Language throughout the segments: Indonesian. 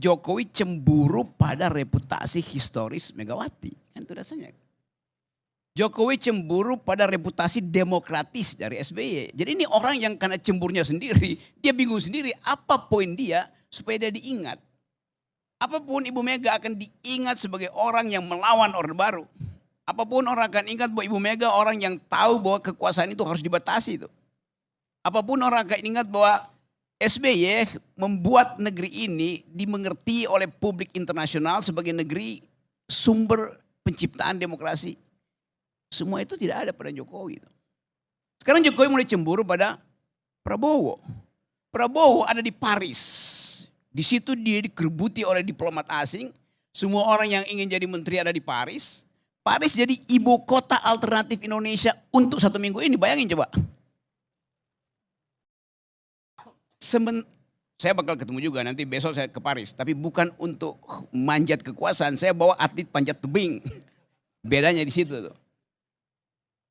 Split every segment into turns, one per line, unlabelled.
Jokowi cemburu pada reputasi historis Megawati. Kan itu dasarnya. Jokowi cemburu pada reputasi demokratis dari SBY. Jadi ini orang yang karena cemburnya sendiri, dia bingung sendiri apa poin dia supaya dia diingat. Apapun Ibu Mega akan diingat sebagai orang yang melawan Orde Baru. Apapun orang akan ingat bahwa Ibu Mega orang yang tahu bahwa kekuasaan itu harus dibatasi itu. Apapun orang akan ingat bahwa SBY membuat negeri ini dimengerti oleh publik internasional sebagai negeri sumber penciptaan demokrasi. Semua itu tidak ada pada Jokowi. Sekarang Jokowi mulai cemburu pada Prabowo. Prabowo ada di Paris. Di situ dia dikerbuti oleh diplomat asing. Semua orang yang ingin jadi menteri ada di Paris. Paris jadi ibu kota alternatif Indonesia untuk 1 minggu ini. Bayangin coba. Saya bakal ketemu juga nanti besok saya ke Paris. Tapi bukan untuk manjat kekuasaan. Saya bawa atlet panjat tebing. Bedanya di situ tuh.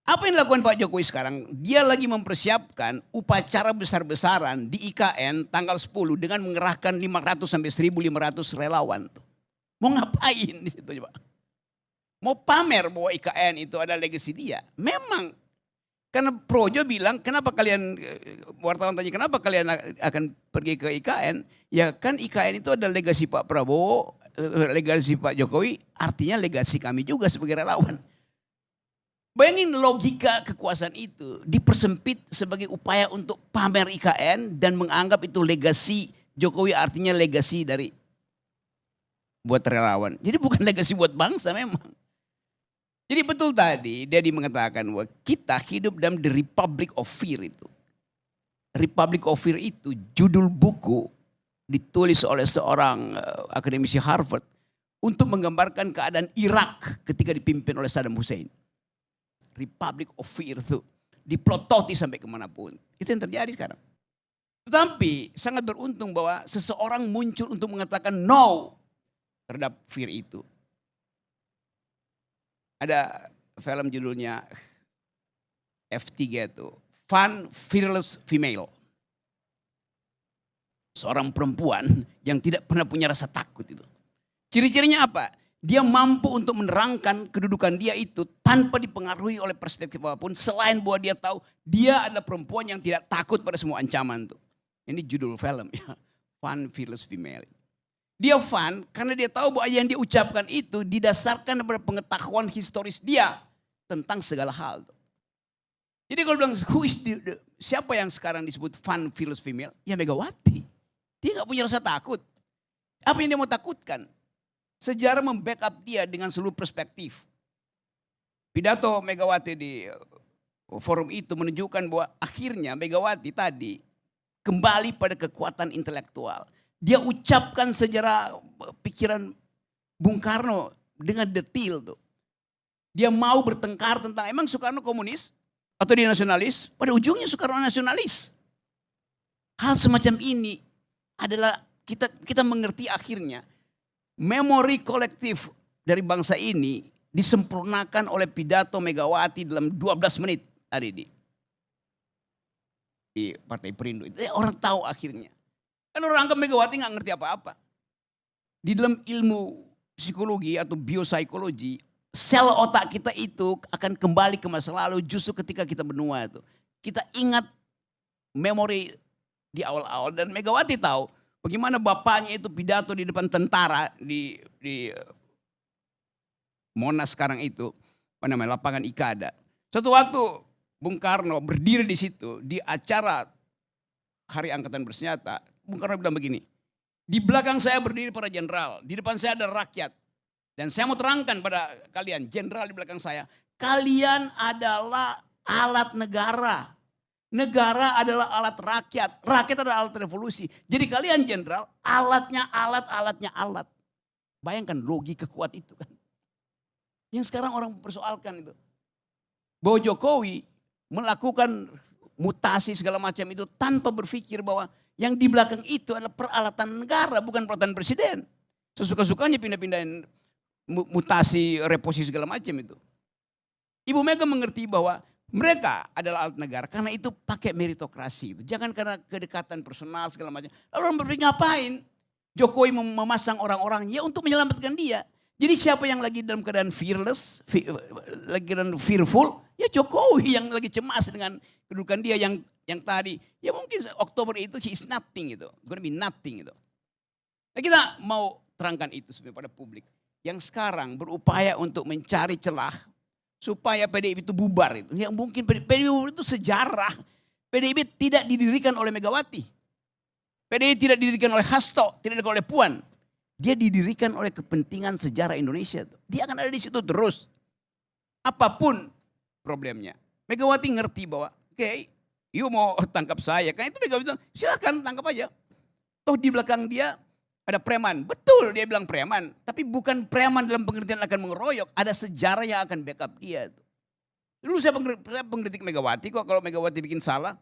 Apa yang dilakukan Pak Jokowi sekarang? Dia lagi mempersiapkan upacara besar-besaran di IKN tanggal 10 dengan mengerahkan 500 sampai 1.500 relawan. Mau ngapain di situ coba? Mau pamer bahwa IKN itu ada legasi dia. Memang. Karena Projo bilang, kenapa kalian, wartawan tanya, kenapa kalian akan pergi ke IKN? Ya kan IKN itu ada legasi Pak Prabowo, legasi Pak Jokowi, artinya legasi kami juga sebagai relawan. Bayangin logika kekuasaan itu dipersempit sebagai upaya untuk pamer IKN dan menganggap itu legasi Jokowi artinya legasi dari buat relawan. Jadi bukan legasi buat bangsa memang. Jadi betul tadi dia mengatakan bahwa kita hidup dalam the Republic of Fear itu. Republic of Fear itu judul buku ditulis oleh seorang akademisi Harvard untuk menggambarkan keadaan Irak ketika dipimpin oleh Saddam Hussein. Republic of Fear itu diplototi sampai kemanapun. Itu yang terjadi sekarang. Tetapi sangat beruntung bahwa seseorang muncul untuk mengatakan no terhadap fear itu. Ada film judulnya F3 itu, Fun Fearless Female. Seorang perempuan yang tidak pernah punya rasa takut itu. Ciri-cirinya apa? Dia mampu untuk menerangkan kedudukan dia itu tanpa dipengaruhi oleh perspektif apapun. Selain bahwa dia tahu dia adalah perempuan yang tidak takut pada semua ancaman tuh. Ini judul film ya. Fun Fearless Female. Dia fun karena dia tahu bahwa yang dia ucapkan itu didasarkan pada pengetahuan historis dia tentang segala hal tuh. Jadi kalau bilang siapa yang sekarang disebut Fun Fearless Female? Ya Megawati. Dia gak punya rasa takut. Apa yang dia mau takutkan? Sejarah membackup dia dengan seluruh perspektif. Pidato Megawati di forum itu menunjukkan bahwa akhirnya Megawati tadi kembali pada kekuatan intelektual. Dia ucapkan sejarah pikiran Bung Karno dengan detail tuh. Dia mau bertengkar tentang emang Soekarno komunis atau dia nasionalis? Pada ujungnya Soekarno nasionalis. Hal semacam ini adalah kita mengerti akhirnya. Memori kolektif dari bangsa ini disempurnakan oleh pidato Megawati dalam 12 menit tadi di Partai Perindo. Orang tahu akhirnya. Kan orang anggap Megawati nggak ngerti apa-apa. Di dalam ilmu psikologi atau biopsikologi, sel otak kita itu akan kembali ke masa lalu justru ketika kita benua itu. Kita ingat memori di awal-awal dan Megawati tahu bagaimana bapaknya itu pidato di depan tentara di Monas sekarang itu, apa namanya, lapangan Ikada. Suatu waktu Bung Karno berdiri di situ di acara Hari Angkatan Bersenjata. Bung Karno bilang begini, di belakang saya berdiri para jenderal, di depan saya ada rakyat. Dan saya mau terangkan pada kalian, jenderal di belakang saya, kalian adalah alat negara. Negara adalah alat rakyat. Rakyat adalah alat revolusi. Jadi kalian jenderal, alatnya alat. Bayangkan logika kuat itu kan. Yang sekarang orang persoalkan itu. Bahwa Jokowi melakukan mutasi segala macam itu tanpa berpikir bahwa yang di belakang itu adalah peralatan negara, bukan peralatan presiden. Sesuka-sukanya pindah-pindahin mutasi, reposisi segala macam itu. Ibu Mega mengerti bahwa mereka adalah alat negara karena itu pakai meritokrasi itu. Jangan karena kedekatan personal segala macam. Lalu orang berpikir ngapain? Jokowi memasang orang-orang ya untuk menyelamatkan dia. Jadi siapa yang lagi dalam keadaan fearless, lagi dalam fearful, ya Jokowi yang lagi cemas dengan kedudukan dia yang tadi. Ya mungkin Oktober itu he is nothing gitu, gonna be nothing gitu. Nah kita mau terangkan itu sebenarnya pada publik. Yang sekarang berupaya untuk mencari celah supaya PDIP itu bubar itu. Yang mungkin PDIP itu sejarah. PDIP tidak didirikan oleh Megawati. PDIP tidak didirikan oleh Hasto, tidak didirikan oleh Puan. Dia didirikan oleh kepentingan sejarah Indonesia. Dia akan ada di situ terus. Apapun problemnya. Megawati ngerti bahwa, oke, you mau tangkap saya. Kan itu Megawati bilang, silakan tangkap aja. Toh di belakang dia ada preman. Betul dia bilang preman. Tapi bukan preman dalam pengertian akan mengeroyok. Ada sejarah yang akan backup dia. Dulu saya pengkritik Megawati kok kalau Megawati bikin salah.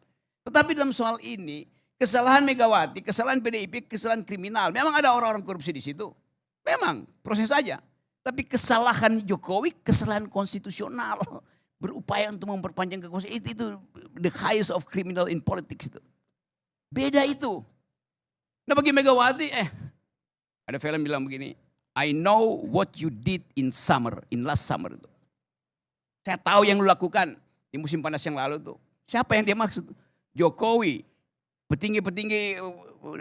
Tetapi dalam soal ini, kesalahan Megawati, kesalahan PDIP, kesalahan kriminal. Memang ada orang-orang korupsi di situ. Memang, proses saja. Tapi kesalahan Jokowi, kesalahan konstitusional. Berupaya untuk memperpanjang kekuasaan. Itu the highest of criminal in politics itu. Beda itu. Nah bagi Megawati, ada film bilang begini. I know what you did in last summer. Itu. Saya tahu yang lu lakukan di musim panas yang lalu tuh. Siapa yang dia maksud? Jokowi. Petinggi-petinggi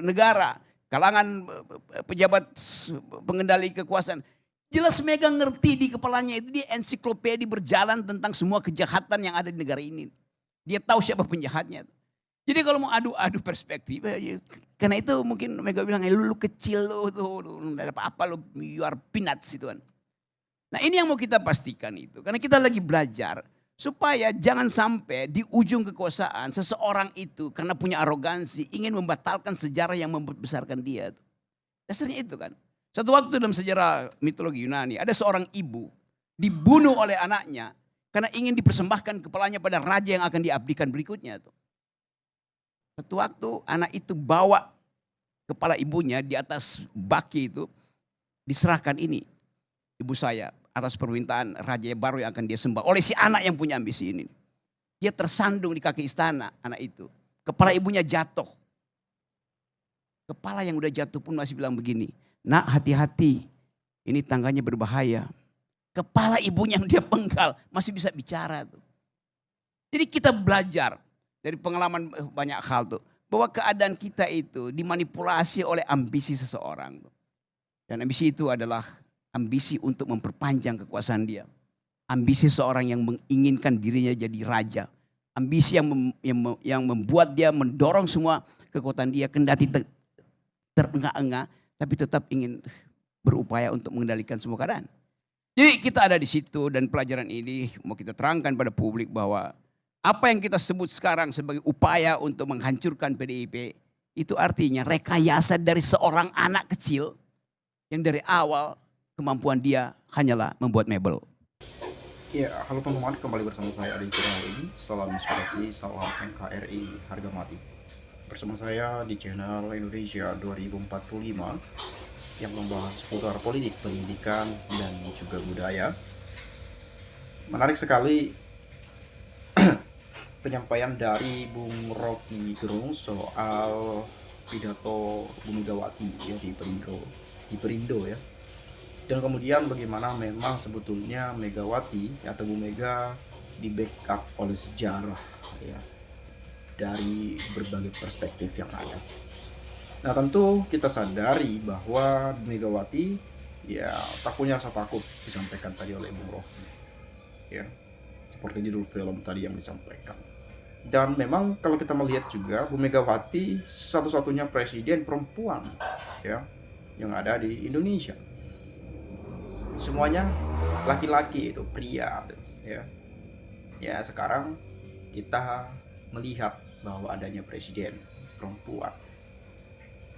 negara, kalangan pejabat pengendali kekuasaan. Jelas Mega ngerti di kepalanya itu dia ensiklopedi berjalan tentang semua kejahatan yang ada di negara ini. Dia tahu siapa penjahatnya. Jadi kalau mau adu-adu perspektif, karena itu mungkin Mega bilang, lu kecil lu tuh, enggak ada apa-apa lu, you are peanuts itu kan. Nah ini yang mau kita pastikan itu, karena kita lagi belajar. Supaya jangan sampai di ujung kekuasaan seseorang itu karena punya arogansi ingin membatalkan sejarah yang membesarkan dia. Dasarnya itu kan. Satu waktu dalam sejarah mitologi Yunani ada seorang ibu dibunuh oleh anaknya karena ingin dipersembahkan kepalanya pada raja yang akan diabdikan berikutnya. Satu waktu anak itu bawa kepala ibunya di atas baki itu diserahkan ini. Ibu saya. Atas permintaan raja baru yang akan dia sembah oleh si anak yang punya ambisi ini. Dia tersandung di kaki istana anak itu. Kepala ibunya jatuh. Kepala yang udah jatuh pun masih bilang begini. Nak hati-hati ini tangganya berbahaya. Kepala ibunya yang dia penggal masih bisa bicara tuh. Jadi kita belajar dari pengalaman banyak hal tuh. Bahwa keadaan kita itu dimanipulasi oleh ambisi seseorang. Dan ambisi itu adalah ambisi untuk memperpanjang kekuasaan dia. Ambisi seorang yang menginginkan dirinya jadi raja. Ambisi yang membuat dia mendorong semua kekuatan dia. Kendati terengah-engah. Tapi tetap ingin berupaya untuk mengendalikan semua keadaan. Jadi kita ada di situ dan pelajaran ini mau kita terangkan pada publik bahwa apa yang kita sebut sekarang sebagai upaya untuk menghancurkan PDIP. Itu artinya rekayasa dari seorang anak kecil yang dari awal kemampuan dia hanyalah membuat mebel.
Ya, halo teman-teman, kembali bersama saya di channel ini. Salam inspirasi, salam NKRI harga mati. Bersama saya di channel Indonesia 2045 yang membahas seputar politik, pendidikan, dan juga budaya. Menarik sekali penyampaian dari Bung Rocky Gerung soal pidato Bu Megawati ya di Perindo ya. Dan kemudian bagaimana memang sebetulnya Megawati atau Bu Mega di backup oleh sejarah ya, dari berbagai perspektif yang ada. Nah tentu kita sadari bahwa Bu Megawati ya tak punya rasa takut disampaikan tadi oleh Bung Rocky ya, seperti judul film tadi yang disampaikan. Dan memang kalau kita melihat juga Bu Megawati satu-satunya presiden perempuan ya yang ada di Indonesia. Semuanya laki-laki itu pria ya. Ya sekarang kita melihat bahwa adanya presiden perempuan.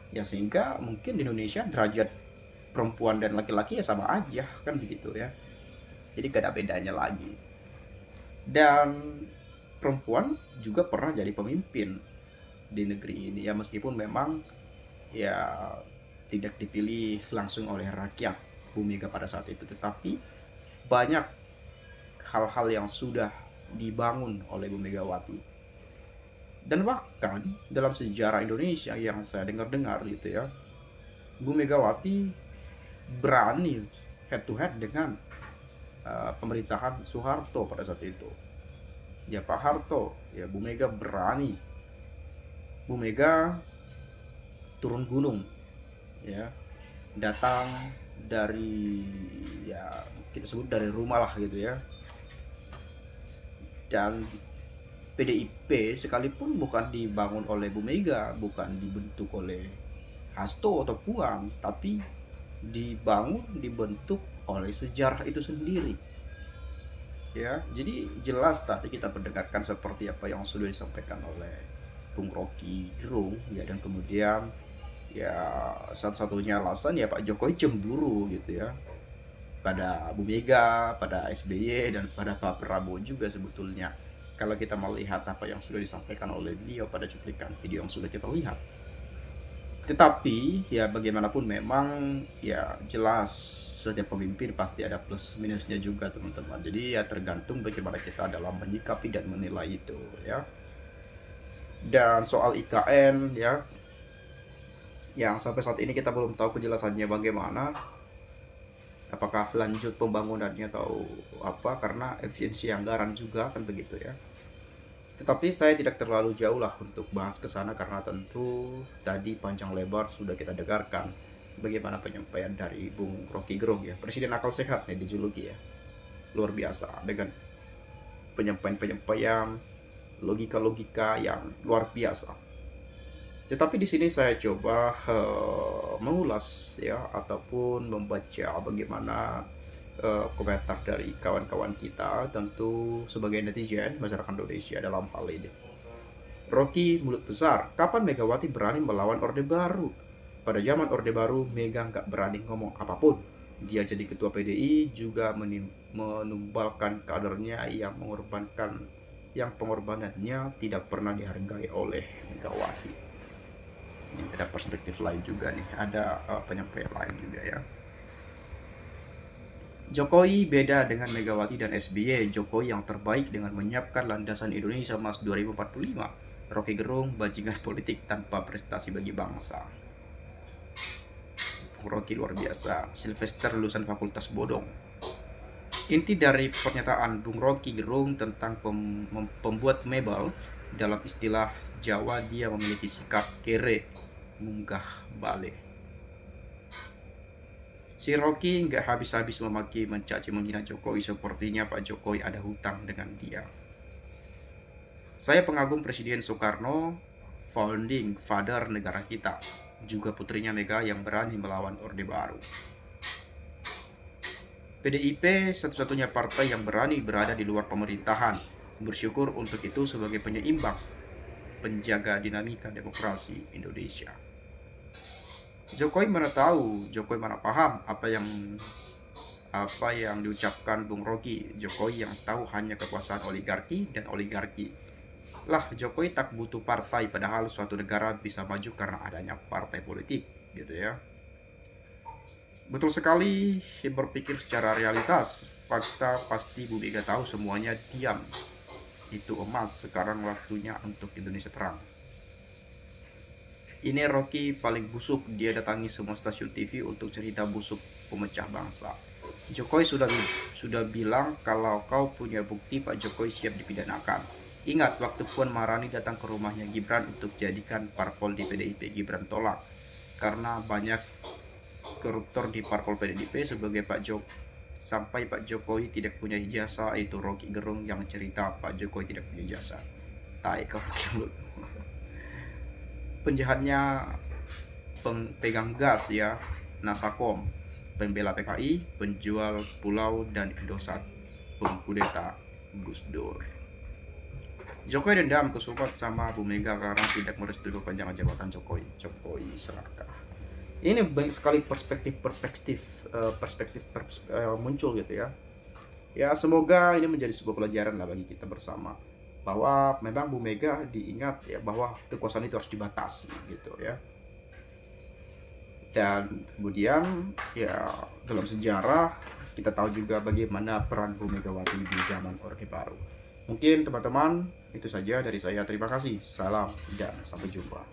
Ya sehingga mungkin di Indonesia derajat perempuan dan laki-laki ya sama aja kan begitu ya. Jadi gak ada bedanya lagi. Dan perempuan juga pernah jadi pemimpin di negeri ini ya, meskipun memang ya tidak dipilih langsung oleh rakyat Bu Mega pada saat itu, tetapi banyak hal-hal yang sudah dibangun oleh Bu Megawati. Dan bahkan dalam sejarah Indonesia yang saya dengar-dengar gitu ya, Bu Megawati berani head to head dengan pemerintahan Soeharto pada saat itu. Ya Pak Harto, ya Bu Mega berani. Bu Mega turun gunung, ya datang dari, ya kita sebut dari rumah lah gitu ya. Dan PDIP sekalipun bukan dibangun oleh Bu Mega, bukan dibentuk oleh Hasto atau Puan, tapi dibentuk oleh sejarah itu sendiri. Ya, jadi jelas tadi kita mendengarkan seperti apa yang sudah disampaikan oleh Bung Rocky Gerung, ya, dan kemudian ya satu-satunya alasan ya Pak Jokowi cemburu gitu ya pada Bu Mega, pada SBY, dan pada Pak Prabowo juga sebetulnya. Kalau kita melihat apa yang sudah disampaikan oleh beliau pada cuplikan video yang sudah kita lihat. Tetapi ya bagaimanapun memang ya jelas setiap pemimpin pasti ada plus minusnya juga teman-teman. Jadi ya tergantung bagaimana kita dalam menyikapi dan menilai itu ya. Dan soal IKN ya, yang sampai saat ini kita belum tahu kejelasannya bagaimana. Apakah lanjut pembangunannya atau apa, karena efisiensi anggaran juga kan begitu ya. Tetapi saya tidak terlalu jauh lah untuk bahas ke sana karena tentu tadi panjang lebar sudah kita dengarkan bagaimana penyampaian dari Bung Rocky Gerung ya, presiden akal sehat nih dijuluki ya. Luar biasa dengan penyampaian-penyampaian logika-logika yang luar biasa. Tetapi di sini saya coba mengulas ya ataupun membaca bagaimana komentar dari kawan-kawan kita, tentu sebagai netizen masyarakat Indonesia dalam hal ini. Rocky mulut besar, kapan Megawati berani melawan Orde Baru? Pada zaman Orde Baru, Mega nggak berani ngomong apapun. Dia jadi ketua PDI juga menumbalkan kadernya yang pengorbanannya tidak pernah dihargai oleh Megawati. Ini ada perspektif lain juga nih, ada penyampaian lain juga ya. Jokowi beda dengan Megawati dan SBY. Jokowi yang terbaik dengan menyiapkan landasan Indonesia Emas 2045. Rocky Gerung, bajingan politik tanpa prestasi bagi bangsa. Rocky luar biasa. Sylvester lulusan fakultas bodong. Inti dari pernyataan Bung Rocky Gerung tentang pembuat mebel, dalam istilah Jawa dia memiliki sikap kere, munggah balik. Si Rocky nggak habis-habis memaki, mencaci, menghina Jokowi. Sepertinya Pak Jokowi ada hutang dengan dia. Saya pengagum Presiden Soekarno, founding father negara kita. Juga putrinya Mega yang berani melawan Orde Baru. PDIP satu-satunya partai yang berani berada di luar pemerintahan. Bersyukur untuk itu sebagai penyeimbang, penjaga dinamika demokrasi Indonesia. Jokowi mana tahu, Jokowi mana paham apa yang diucapkan Bung Rocky. Jokowi yang tahu hanya kekuasaan oligarki dan oligarki. Lah, Jokowi tak butuh partai, padahal suatu negara bisa maju karena adanya partai politik, gitu ya. Betul sekali, berpikir secara realitas. Fakta pasti Bu Mega tahu semuanya diam. Itu emas, sekarang waktunya untuk Indonesia terang. Ini Rocky paling busuk, dia datangi semua stasiun TV untuk cerita busuk pemecah bangsa. Jokowi sudah bilang kalau kau punya bukti Pak Jokowi siap dipidanakan. Ingat waktu Puan Maharani datang ke rumahnya Gibran untuk jadikan parpol di PDIP, Gibran tolak karena banyak koruptor di parpol PDIP sebagai sampai Pak Jokowi tidak punya ijazah. Itu Rocky Gerung yang cerita Pak Jokowi tidak punya ijazah. Tai kau. Penjahatnya pegang gas ya, Nasakom, pembela PKI, penjual pulau dan Indosat, pengkudeta Gus Dur. Jokowi dendam kesumat sama Bu Mega karena tidak merestui perpanjangan jabatan Jokowi. Jokowi serakah. Ini banyak sekali perspektif muncul gitu ya. Ya semoga ini menjadi sebuah pelajaran lah bagi kita bersama, bahwa memang Bu Mega diingat ya bahwa kekuasaan itu harus dibatasi gitu ya. Dan kemudian ya dalam sejarah kita tahu juga bagaimana peran Bu Megawati di zaman Orde Baru. Mungkin teman-teman itu saja dari saya. Terima kasih. Salam dan sampai jumpa.